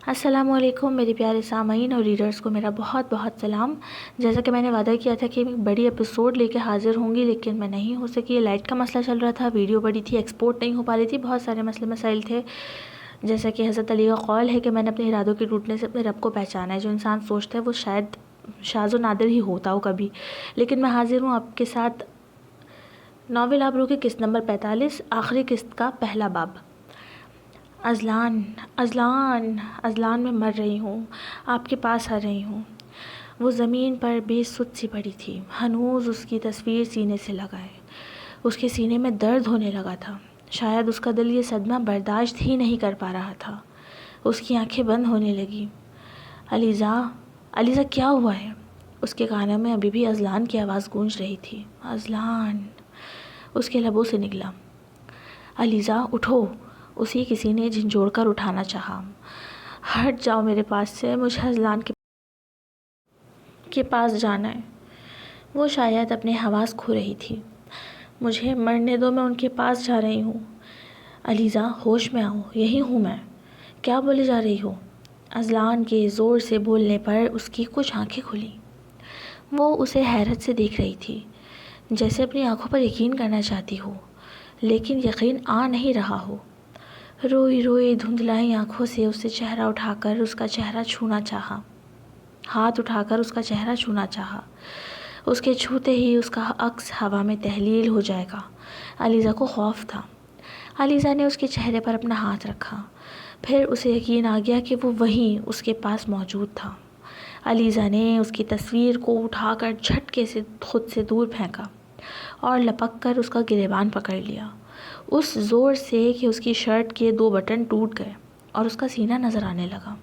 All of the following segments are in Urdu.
السلام علیکم میرے پیارے سامعین اور ریڈرز کو میرا بہت بہت سلام۔ جیسا کہ میں نے وعدہ کیا تھا کہ ایک بڑی ایپیسوڈ لے کے حاضر ہوں گی، لیکن میں نہیں ہو سکی۔ لائٹ کا مسئلہ چل رہا تھا، ویڈیو بڑی تھی، ایکسپورٹ نہیں ہو پا رہی تھی، بہت سارے مسئلے مسائل تھے۔ جیسا کہ حضرت علی کا قول ہے کہ میں نے اپنے ارادوں کے ٹوٹنے سے اپنے رب کو پہچانا ہے۔ جو انسان سوچتا ہے وہ شاید شاذ و نادر ہی ہوتا ہو کبھی، لیکن میں حاضر ہوں آپ کے ساتھ ناول آبرو کی قسط نمبر 45، آخری قسط کا پہلا باب۔ اذلان اذلان اذلان میں مر رہی ہوں، آپ کے پاس آ رہی ہوں۔ وہ زمین پر بے سد سی پڑی تھی، ہنوز اس کی تصویر سینے سے لگائے۔ اس کے سینے میں درد ہونے لگا تھا، شاید اس کا دل یہ صدمہ برداشت ہی نہیں کر پا رہا تھا۔ اس کی آنکھیں بند ہونے لگیں۔ علیزہ علیزہ کیا ہوا ہے؟ اس کے کانوں میں ابھی بھی اذلان کی آواز گونج رہی تھی۔ اذلان اس کے لبوں سے نکلا۔ علیزہ اٹھو، اسی کسی نے جھنجھوڑ کر اٹھانا چاہا۔ ہٹ جاؤ میرے پاس سے، مجھے اذلان کے پاس جانا ہے۔ وہ شاید اپنے حواس کھو رہی تھی۔ مجھے مرنے دو، میں ان کے پاس جا رہی ہوں۔ علیزہ ہوش میں آؤ، یہی ہوں میں۔ کیا بولے جا رہی ہو؟ اذلان کے زور سے بولنے پر اس کی کچھ آنکھیں کھلیں۔ وہ اسے حیرت سے دیکھ رہی تھی، جیسے اپنی آنکھوں پر یقین کرنا چاہتی ہو، لیکن یقین آ نہیں رہا ہو۔ روئی روئی دھندلائی آنکھوں سے اسے چہرہ اٹھا کر اس کا چہرہ چھونا چاہا، ہاتھ اٹھا کر اس کا چہرہ چھونا چاہا۔ اس کے چھوتے ہی اس کا عکس ہوا میں تحلیل ہو جائے گا۔ علیزہ کو خوف تھا۔ علیزہ نے اس کے چہرے پر اپنا ہاتھ رکھا، پھر اسے یقین آ گیا کہ وہ وہیں اس کے پاس موجود تھا۔ علیزہ نے اس کی تصویر کو اٹھا کر جھٹکے سے خود سے دور پھینکا اور لپک کر اس کا گریبان پکڑ لیا، اس زور سے کہ اس کی شرٹ کے 2 بٹن ٹوٹ گئے اور اس کا سینہ نظر آنے لگا۔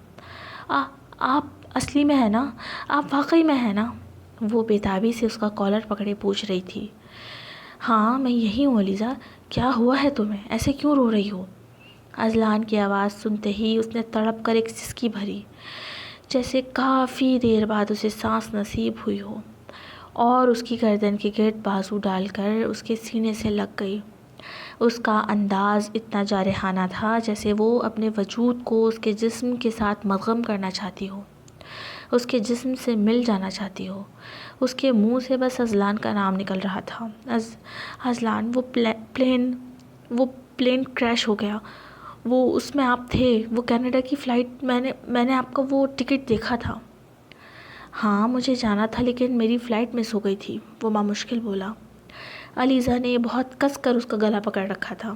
آپ اصلی میں ہے نا؟ آپ واقعی میں ہے نا؟ وہ بےتابی سے اس کا کالر پکڑے پوچھ رہی تھی۔ ہاں میں یہی ہوں علیزہ، کیا ہوا ہے تمہیں؟ ایسے کیوں رو رہی ہو؟ اذلان کی آواز سنتے ہی اس نے تڑپ کر ایک سسکی بھری، جیسے کافی دیر بعد اسے سانس نصیب ہوئی ہو، اور اس کی گردن کے گرد بازو ڈال کر اس کے سینے سے لگ گئی۔ اس کا انداز اتنا جارحانہ تھا جیسے وہ اپنے وجود کو اس کے جسم کے ساتھ مدغم کرنا چاہتی ہو، اس کے جسم سے مل جانا چاہتی ہو۔ اس کے منہ سے بس اذلان کا نام نکل رہا تھا۔ اذلان، وہ پلین کریش ہو گیا، وہ اس میں آپ تھے، وہ کینیڈا کی فلائٹ، میں نے آپ کا وہ ٹکٹ دیکھا تھا۔ ہاں مجھے جانا تھا، لیکن میری فلائٹ مس ہو گئی تھی، وہ بامشکل بولا۔ علیزہ نے بہت کس کر اس کا گلا پکڑ رکھا تھا۔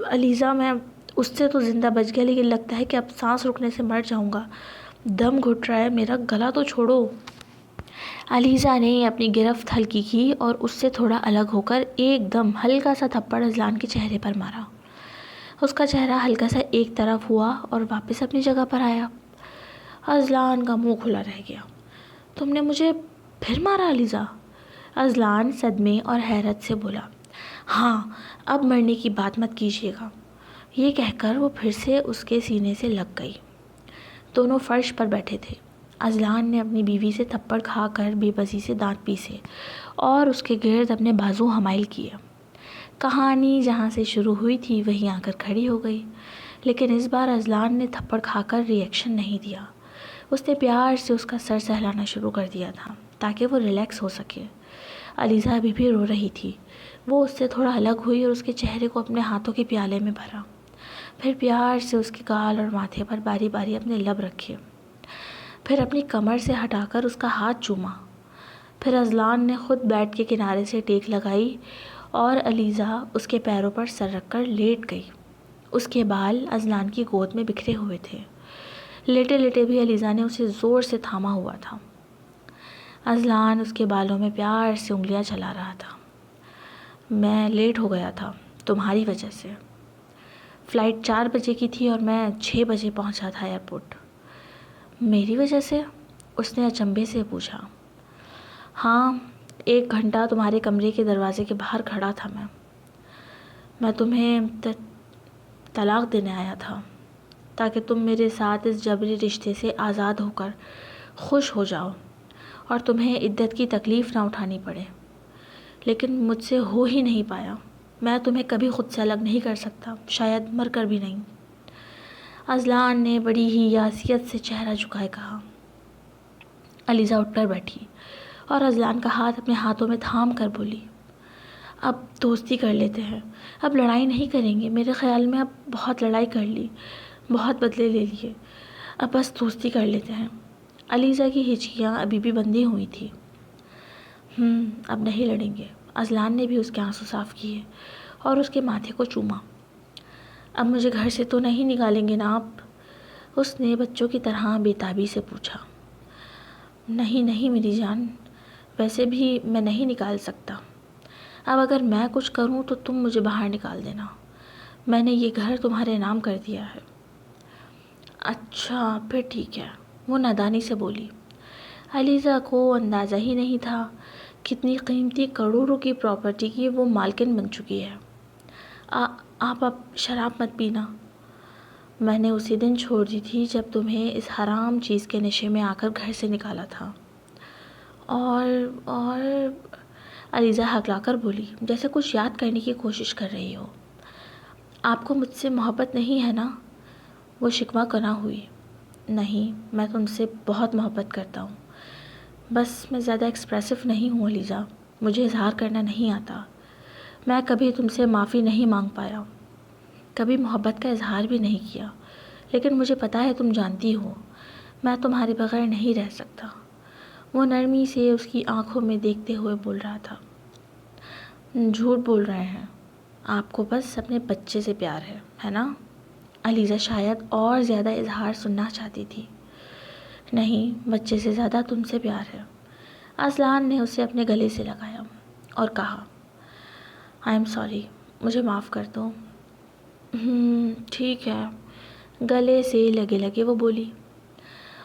علیزہ میں اس سے تو زندہ بچ گیا، لیکن لگتا ہے کہ اب سانس رکنے سے مر جاؤں گا، دم گھٹ رہا ہے میرا، گلا تو چھوڑو۔ علیزہ نے اپنی گرفت ہلکی کی اور اس سے تھوڑا الگ ہو کر ایک دم ہلکا سا تھپڑ اذلان کے چہرے پر مارا۔ اس کا چہرہ ہلکا سا ایک طرف ہوا اور واپس اپنی جگہ پر آیا۔ اذلان کا منہ کھلا رہ گیا۔ تم نے مجھے پھر مارا علیزہ؟ اذلان صدمے اور حیرت سے بولا۔ ہاں اب مرنے کی بات مت کیجیے گا، یہ کہہ کر وہ پھر سے اس کے سینے سے لگ گئی۔ دونوں فرش پر بیٹھے تھے۔ اذلان نے اپنی بیوی سے تھپڑ کھا کر بے بسی سے دانت پیسے اور اس کے گرد اپنے بازو حمائل کیے۔ کہانی جہاں سے شروع ہوئی تھی وہیں آ کر کھڑی ہو گئی، لیکن اس بار اذلان نے تھپڑ کھا کر ری ایکشن نہیں دیا۔ اس نے پیار سے اس کا سر سہلانا شروع کر دیا تھا تاکہ وہ ریلیکس ہو سکے۔ علیزہ ابھی بھی رو رہی تھی۔ وہ اس سے تھوڑا الگ ہوئی اور اس کے چہرے کو اپنے ہاتھوں کے پیالے میں بھرا، پھر پیار سے اس کے گال اور ماتھے پر باری باری اپنے لب رکھے، پھر اپنی کمر سے ہٹا کر اس کا ہاتھ چوما۔ پھر اذلان نے خود بیڈ کے کنارے سے ٹیک لگائی اور علیزہ اس کے پیروں پر سر رکھ کر لیٹ گئی۔ اس کے بال اذلان کی گود میں بکھرے ہوئے تھے۔ لیٹے لیٹے بھی علیزہ نے اسے زور سے تھاما ہوا تھا۔ اذلان اس کے بالوں میں پیار سے انگلیاں چلا رہا تھا۔ میں لیٹ ہو گیا تھا تمہاری وجہ سے، فلائٹ 4 بجے کی تھی اور میں 6 بجے پہنچا تھا ایئرپورٹ۔ میری وجہ سے؟ اس نے اچنبھے سے پوچھا۔ ہاں 1 گھنٹہ تمہارے کمرے کے دروازے کے باہر کھڑا تھا میں تمہیں طلاق دینے آیا تھا تاکہ تم میرے ساتھ اس جبری رشتے سے آزاد ہو کر خوش ہو جاؤ اور تمہیں عدت کی تکلیف نہ اٹھانی پڑے، لیکن مجھ سے ہو ہی نہیں پایا۔ میں تمہیں کبھی خود سے الگ نہیں کر سکتا، شاید مر کر بھی نہیں۔ اذلان نے بڑی ہی یاسیت سے چہرہ جھکائے کہا۔ علیزہ اٹھ کر بیٹھی اور اذلان کا ہاتھ اپنے ہاتھوں میں تھام کر بولی، اب دوستی کر لیتے ہیں، اب لڑائی نہیں کریں گے، میرے خیال میں اب بہت لڑائی کر لی، بہت بدلے لے لیے، اب بس دوستی کر لیتے ہیں۔ علیزہ کی ہچکیاں ابھی بھی بندھی ہوئی تھی۔ اب نہیں لڑیں گے۔ اذلان نے بھی اس کے آنسو صاف کیے اور اس کے ماتھے کو چوما۔ اب مجھے گھر سے تو نہیں نکالیں گے نا آپ؟ اس نے بچوں کی طرح بے تابی سے پوچھا۔ نہیں میری جان، ویسے بھی میں نہیں نکال سکتا۔ اب اگر میں کچھ کروں تو تم مجھے باہر نکال دینا، میں نے یہ گھر تمہارے نام کر دیا ہے۔ اچھا پھر ٹھیک ہے، وہ نادانی سے بولی۔ علیزہ کو اندازہ ہی نہیں تھا کتنی قیمتی کروڑوں کی پراپرٹی کی وہ مالکن بن چکی ہے۔ آپ اب شراب مت پینا، میں نے اسی دن چھوڑ دی تھی جب تمہیں اس حرام چیز کے نشے میں آ کر گھر سے نکالا تھا۔ اور علیزہ ہکلا کر بولی، جیسے کچھ یاد کرنے کی کوشش کر رہی ہو۔ آپ کو مجھ سے محبت نہیں ہے نا؟ وہ شکوہ کرنا ہوئی۔ نہیں، میں تم سے بہت محبت کرتا ہوں، بس میں زیادہ ایکسپریسو نہیں ہوں علیزہ، مجھے اظہار کرنا نہیں آتا۔ میں کبھی تم سے معافی نہیں مانگ پایا، کبھی محبت کا اظہار بھی نہیں کیا، لیکن مجھے پتہ ہے تم جانتی ہو میں تمہارے بغیر نہیں رہ سکتا۔ وہ نرمی سے اس کی آنکھوں میں دیکھتے ہوئے بول رہا تھا۔ جھوٹ بول رہے ہیں، آپ کو بس اپنے بچے سے پیار ہے نا؟ علیزہ شاید اور زیادہ اظہار سننا چاہتی تھی۔ نہیں، بچے سے زیادہ تم سے پیار ہے۔ اذلان نے اسے اپنے گلے سے لگایا اور کہا، آئی ایم سوری، مجھے معاف کر دو۔ ٹھیک ہے، گلے سے لگے وہ بولی،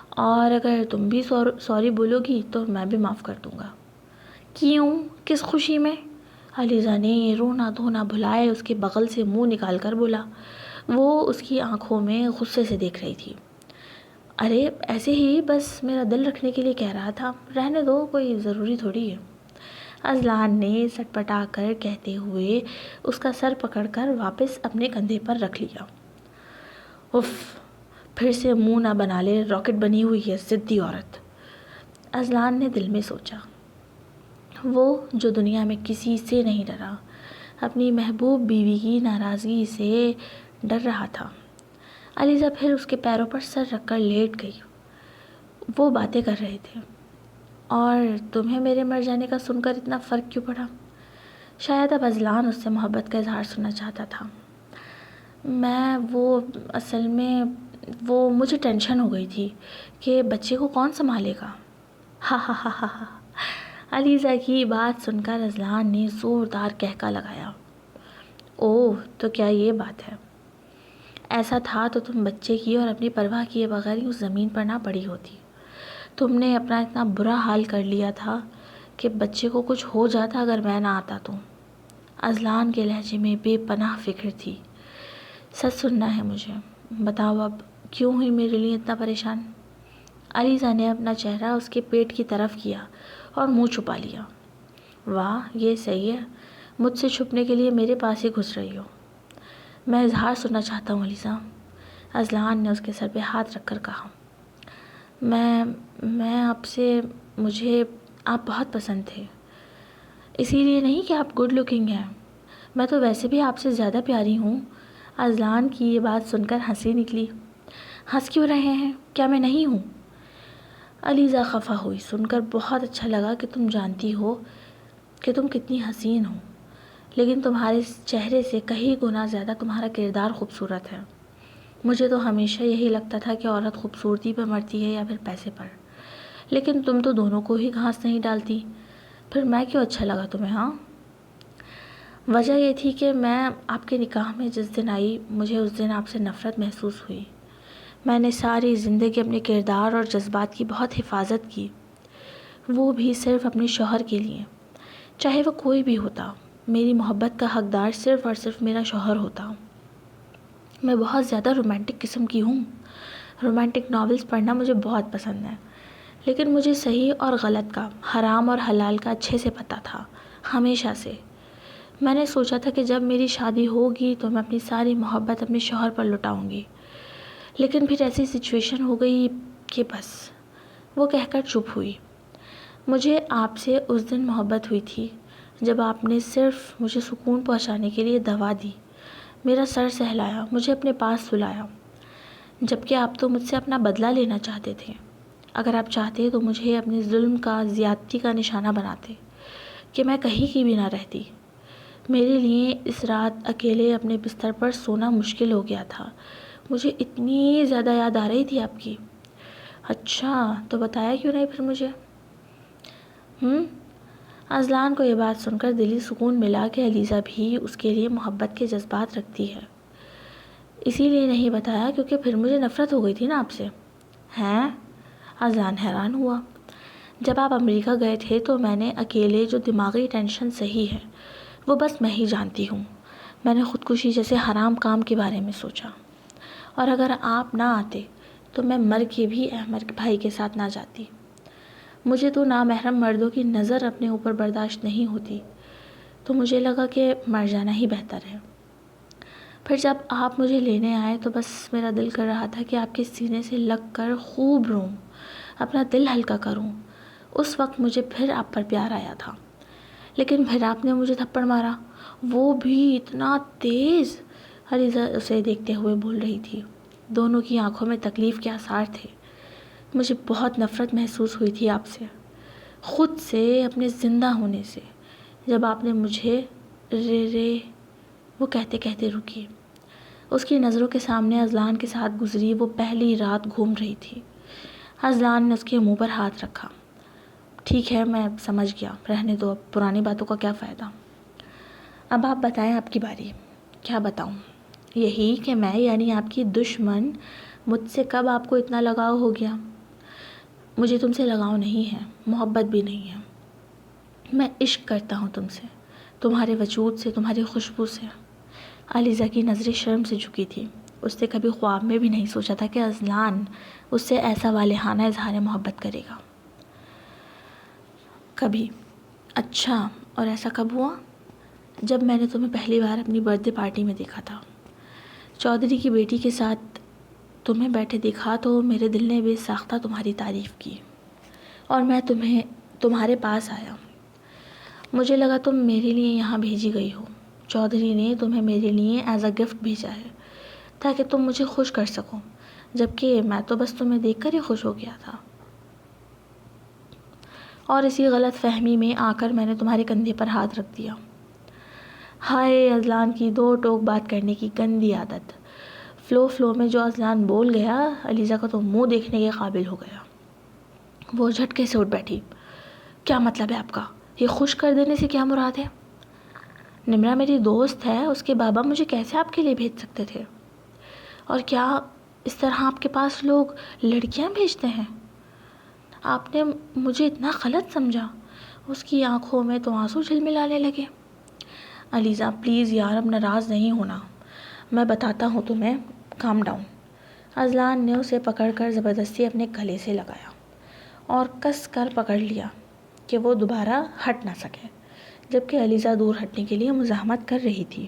اور اگر تم بھی سوری بولو گی تو میں بھی معاف کر دوں گا۔ کیوں؟ کس خوشی میں؟ علیزہ نے رونا دھونا بھلائے اس کے بغل سے منہ نکال کر بولا۔ وہ اس کی آنکھوں میں غصے سے دیکھ رہی تھی۔ ارے ایسے ہی، بس میرا دل رکھنے کے لیے کہہ رہا تھا، رہنے دو، کوئی ضروری تھوڑی ہے۔ اذلان نے سٹپٹا کر کہتے ہوئے اس کا سر پکڑ کر واپس اپنے کندھے پر رکھ لیا۔ اف، پھر سے منہ نہ بنا لے، راکٹ بنی ہوئی ہے ضدی عورت، اذلان نے دل میں سوچا۔ وہ جو دنیا میں کسی سے نہیں ڈرا، اپنی محبوب بیوی کی ناراضگی سے ڈر رہا تھا۔ علیزہ پھر اس کے پیروں پر سر رکھ کر لیٹ گئی۔ وہ باتیں کر رہے تھے۔ اور تمہیں میرے مر جانے کا سن کر اتنا فرق کیوں پڑا؟ شاید اب اذلان اس سے محبت کا اظہار سننا چاہتا تھا۔ اصل میں مجھے ٹینشن ہو گئی تھی کہ بچے کو کون سنبھالے گا۔ ہا۔ علیزہ کی بات سن کر اذلان نے زوردار کہکا لگایا۔ اوہ، تو کیا یہ بات ہے؟ ایسا تھا تو تم بچے کی اور اپنی پرواہ کیے بغیر اس زمین پر نہ پڑی ہوتی۔ تم نے اپنا اتنا برا حال کر لیا تھا کہ بچے کو کچھ ہو جاتا اگر میں نہ آتا تو۔ اذلان کے لہجے میں بے پناہ فکر تھی۔ سچ سننا ہے مجھے، بتاؤ اب کیوں ہوئی میرے لیے اتنا پریشان؟ علیزہ نے اپنا چہرہ اس کے پیٹ کی طرف کیا اور منہ چھپا لیا۔ واہ، یہ صحیح ہے، مجھ سے چھپنے کے لیے میرے پاس ہی گھس رہی ہو۔ میں اظہار سننا چاہتا ہوں علیزہ، اذلان نے اس کے سر پہ ہاتھ رکھ کر کہا۔ میں مجھے آپ بہت پسند تھے، اسی لیے نہیں کہ آپ گڈ لکنگ ہیں، میں تو ویسے بھی آپ سے زیادہ پیاری ہوں۔ اذلان کی یہ بات سن کر ہنسی نکلی۔ ہنس کیوں رہے ہیں؟ کیا میں نہیں ہوں؟ علیزہ خفا ہوئی۔ سن کر بہت اچھا لگا کہ تم جانتی ہو کہ تم کتنی حسین ہو، لیکن تمہارے چہرے سے کئی گنا زیادہ تمہارا کردار خوبصورت ہے۔ مجھے تو ہمیشہ یہی لگتا تھا کہ عورت خوبصورتی پر مرتی ہے یا پھر پیسے پر، لیکن تم تو دونوں کو ہی گھاس نہیں ڈالتی، پھر میں کیوں اچھا لگا تمہیں؟ ہاں، وجہ یہ تھی کہ میں آپ کے نکاح میں جس دن آئی، مجھے اس دن آپ سے نفرت محسوس ہوئی۔ میں نے ساری زندگی اپنے کردار اور جذبات کی بہت حفاظت کی، وہ بھی صرف اپنے شوہر کے لیے، چاہے وہ کوئی بھی ہوتا۔ میری محبت کا حقدار صرف اور صرف میرا شوہر ہوتا۔ میں بہت زیادہ رومانٹک قسم کی ہوں، رومانٹک ناولز پڑھنا مجھے بہت پسند ہے، لیکن مجھے صحیح اور غلط کا، حرام اور حلال کا اچھے سے پتہ تھا، ہمیشہ سے۔ میں نے سوچا تھا کہ جب میری شادی ہوگی تو میں اپنی ساری محبت اپنے شوہر پر لٹاؤں گی، لیکن پھر ایسی سچویشن ہو گئی کہ بس وہ کہہ کر چپ ہوئی۔ مجھے آپ سے اس دن محبت ہوئی تھی جب آپ نے صرف مجھے سکون پہنچانے کے لیے دوا دی، میرا سر سہلایا، مجھے اپنے پاس سلایا، جبکہ آپ تو مجھ سے اپنا بدلہ لینا چاہتے تھے۔ اگر آپ چاہتے تو مجھے اپنے ظلم کا، زیادتی کا نشانہ بناتے کہ میں کہیں کی بھی نہ رہتی۔ میرے لیے اس رات اکیلے اپنے بستر پر سونا مشکل ہو گیا تھا۔ مجھے اتنی زیادہ یاد آ رہی تھی آپ کی۔ اچھا، تو بتایا کیوں نہیں پھر مجھے؟ اذلان کو یہ بات سن کر دلی سکون ملا کہ علیزہ بھی اس کے لیے محبت کے جذبات رکھتی ہے۔ اسی لیے نہیں بتایا کیونکہ پھر مجھے نفرت ہو گئی تھی نا آپ سے۔ ہیں؟ اذلان حیران ہوا۔ جب آپ امریکہ گئے تھے تو میں نے اکیلے جو دماغی ٹینشن سہی ہے وہ بس میں ہی جانتی ہوں۔ میں نے خودکشی جیسے حرام کام کے بارے میں سوچا، اور اگر آپ نہ آتے تو میں مر کے بھی احمد بھائی کے ساتھ نہ جاتی۔ مجھے تو نامحرم مردوں کی نظر اپنے اوپر برداشت نہیں ہوتی، تو مجھے لگا کہ مر جانا ہی بہتر ہے۔ پھر جب آپ مجھے لینے آئے تو بس میرا دل کر رہا تھا کہ آپ کے سینے سے لگ کر خوب روں، اپنا دل ہلکا کروں۔ اس وقت مجھے پھر آپ پر پیار آیا تھا، لیکن پھر آپ نے مجھے تھپڑ مارا، وہ بھی اتنا تیز۔ علیزہ اسے دیکھتے ہوئے بول رہی تھی۔ دونوں کی آنکھوں میں تکلیف کے آثار تھے۔ مجھے بہت نفرت محسوس ہوئی تھی آپ سے، خود سے، اپنے زندہ ہونے سے۔ جب آپ نے مجھے رے وہ کہتے کہتے رکی۔ اس کی نظروں کے سامنے اذلان کے ساتھ گزری وہ پہلی رات گھوم رہی تھی۔ اذلان نے اس کے منہ پر ہاتھ رکھا۔ ٹھیک ہے، میں سمجھ گیا، رہنے دو، اب پرانی باتوں کا کیا فائدہ۔ اب آپ بتائیں، آپ کی باری۔ کیا بتاؤں؟ یہی کہ میں یعنی آپ کی دشمن مجھ سے کب آپ کو اتنا لگاؤ ہو گیا؟ مجھے تم سے لگاؤ نہیں ہے، محبت بھی نہیں ہے۔ میں عشق کرتا ہوں تم سے، تمہارے وجود سے، تمہاری خوشبو سے۔ علیزہ کی نظریں شرم سے جھکی تھی۔ اس نے کبھی خواب میں بھی نہیں سوچا تھا کہ اذلان اس سے ایسا والہانہ اظہار محبت کرے گا۔ کبھی؟ اچھا، اور ایسا کب ہوا؟ جب میں نے تمہیں پہلی بار اپنی برتھ ڈے پارٹی میں دیکھا تھا، چودھری کی بیٹی کے ساتھ تمہیں بیٹھے دیکھا تو میرے دل نے بے ساختہ تمہاری تعریف کی، اور میں تمہارے پاس آیا۔ مجھے لگا تم میرے لیے یہاں بھیجی گئی ہو۔ چودھری نے تمہیں میرے لیے ایز اے گفٹ بھیجا ہے تاکہ تم مجھے خوش کر سکو، جبکہ میں تو بس تمہیں دیکھ کر ہی خوش ہو گیا تھا۔ اور اسی غلط فہمی میں آ کر میں نے تمہارے کندھے پر ہاتھ رکھ دیا۔ ہائے، اذلان کی دو ٹوک بات کرنے کی گندی عادت۔ فلو میں جو اذلان بول گیا، علیزہ کا تو منہ دیکھنے کے قابل ہو گیا۔ وہ جھٹکے سے اٹھ بیٹھی۔ کیا مطلب ہے آپ کا؟ یہ خوش کر دینے سے کیا مراد ہے؟ نمرا میری دوست ہے، اس کے بابا مجھے کیسے آپ کے لیے بھیج سکتے تھے؟ اور کیا اس طرح آپ کے پاس لوگ لڑکیاں بھیجتے ہیں؟ آپ نے مجھے اتنا غلط سمجھا۔ اس کی آنکھوں میں تو آنسو جھلملانے لگے۔ علیزہ پلیز یار، اب ناراض نہیں ہونا، میں بتاتا ہوں تمہیں، کام ڈاؤن۔ اذلان نے اسے پکڑ کر زبردستی اپنے گلے سے لگایا اور کس کر پکڑ لیا کہ وہ دوبارہ ہٹ نہ سکے، جبکہ علیزہ دور ہٹنے کے لیے مزاحمت کر رہی تھی۔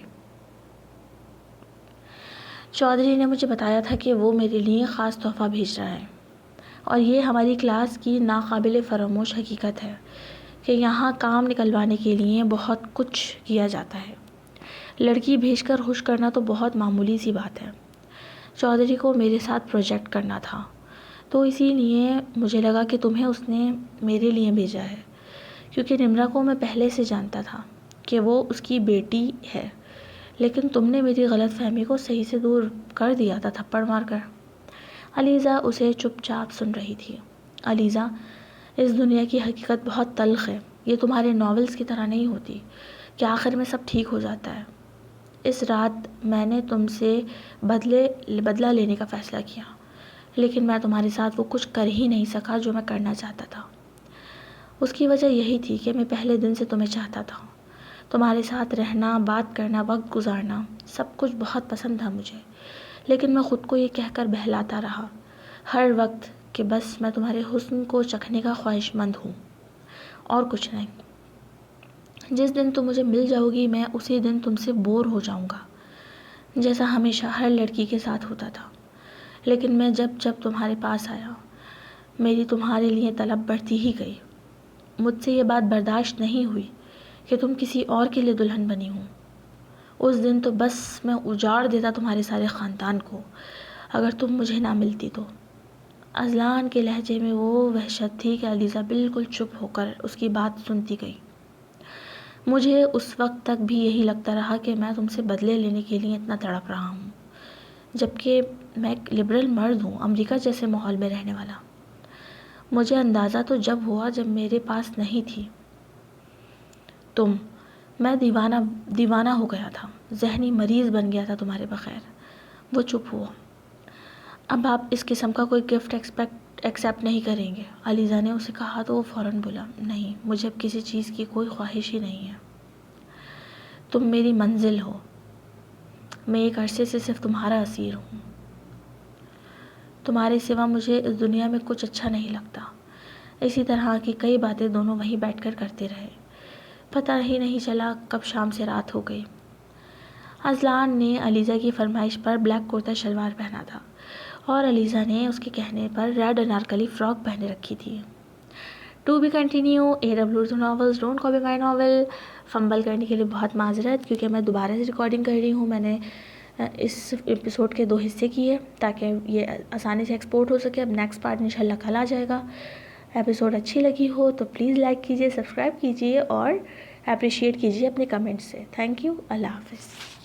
چودھری نے مجھے بتایا تھا کہ وہ میرے لیے خاص تحفہ بھیج رہا ہے، اور یہ ہماری کلاس کی ناقابل فراموش حقیقت ہے کہ یہاں کام نکلوانے کے لیے بہت کچھ کیا جاتا ہے۔ لڑکی بھیج کر خوش کرنا تو بہت معمولی سی بات ہے۔ چودھری کو میرے ساتھ پروجیکٹ کرنا تھا، تو اسی لیے مجھے لگا کہ تمہیں اس نے میرے لیے بھیجا ہے، کیونکہ نمرا کو میں پہلے سے جانتا تھا کہ وہ اس کی بیٹی ہے، لیکن تم نے میری غلط فہمی کو صحیح سے دور کر دیا تھا تھپڑ مار کر۔ علیزہ اسے چپ چاپ سن رہی تھی۔ علیزہ، اس دنیا کی حقیقت بہت تلخ ہے، یہ تمہارے ناولز کی طرح نہیں ہوتی کہ آخر میں سب ٹھیک ہو جاتا ہے۔ اس رات میں نے تم سے بدلہ لینے کا فیصلہ کیا، لیکن میں تمہارے ساتھ وہ کچھ کر ہی نہیں سکا جو میں کرنا چاہتا تھا۔ اس کی وجہ یہی تھی کہ میں پہلے دن سے تمہیں چاہتا تھا۔ تمہارے ساتھ رہنا، بات کرنا، وقت گزارنا، سب کچھ بہت پسند تھا مجھے، لیکن میں خود کو یہ کہہ کر بہلاتا رہا ہر وقت کہ بس میں تمہارے حسن کو چکھنے کا خواہش مند ہوں، اور کچھ نہیں۔ جس دن تم مجھے مل جاؤ گی میں اسی دن تم سے بور ہو جاؤں گا، جیسا ہمیشہ ہر لڑکی کے ساتھ ہوتا تھا۔ لیکن میں جب تمہارے پاس آیا میری تمہارے لیے طلب بڑھتی ہی گئی۔ مجھ سے یہ بات برداشت نہیں ہوئی کہ تم کسی اور کے لیے دلہن بنی ہوں۔ اس دن تو بس میں اجاڑ دیتا تمہارے سارے خاندان کو اگر تم مجھے نہ ملتی تو۔ اذلان کے لہجے میں وہ وحشت تھی کہ علیزہ بالکل چپ ہو کر اس کی بات سنتی گئی۔ مجھے اس وقت تک بھی یہی لگتا رہا کہ میں تم سے بدلے لینے کے لیے اتنا تڑپ رہا ہوں، جبکہ میں ایک لبرل مرد ہوں، امریکہ جیسے ماحول میں رہنے والا۔ مجھے اندازہ تو جب ہوا جب میرے پاس نہیں تھی میں دیوانہ ہو گیا تھا، ذہنی مریض بن گیا تھا تمہارے بغیر۔ وہ چپ ہوا۔ اب آپ اس قسم کا کوئی گفٹ ایکسیپٹ نہیں کریں گے؟ علیزہ نے اسے کہا تو وہ فوراً بولا، نہیں، مجھے اب کسی چیز کی کوئی خواہش ہی نہیں ہے۔ تم میری منزل ہو، میں ایک عرصے سے صرف تمہارا اسیر ہوں۔ تمہارے سوا مجھے اس دنیا میں کچھ اچھا نہیں لگتا۔ اسی طرح کی کئی باتیں دونوں وہیں بیٹھ کر کرتے رہے۔ پتہ ہی نہیں چلا کب شام سے رات ہو گئی۔ اذلان نے علیزہ کی فرمائش پر بلیک کرتا شلوار پہنا تھا اور علیزہ نے اس کے کہنے پر ریڈ انارکلی فراک پہنے رکھی تھی۔ To be continued, AW novels, don't copy my novel. Fumble کرنے کے لیے بہت معذرت، کیونکہ میں دوبارہ سے ریکارڈنگ کر رہی ہوں۔ میں نے اس ایپیسوڈ کے 2 حصے کیے تاکہ یہ آسانی سے ایکسپورٹ ہو سکے۔ اب نیکسٹ پارٹ انشاءاللہ کل آ جائے گا۔ ایپیسوڈ اچھی لگی ہو تو پلیز لائک کیجیے، سبسکرائب کیجیے اور اپریشیٹ کیجیے اپنے کمنٹ سے۔ تھینک یو، اللہ حافظ۔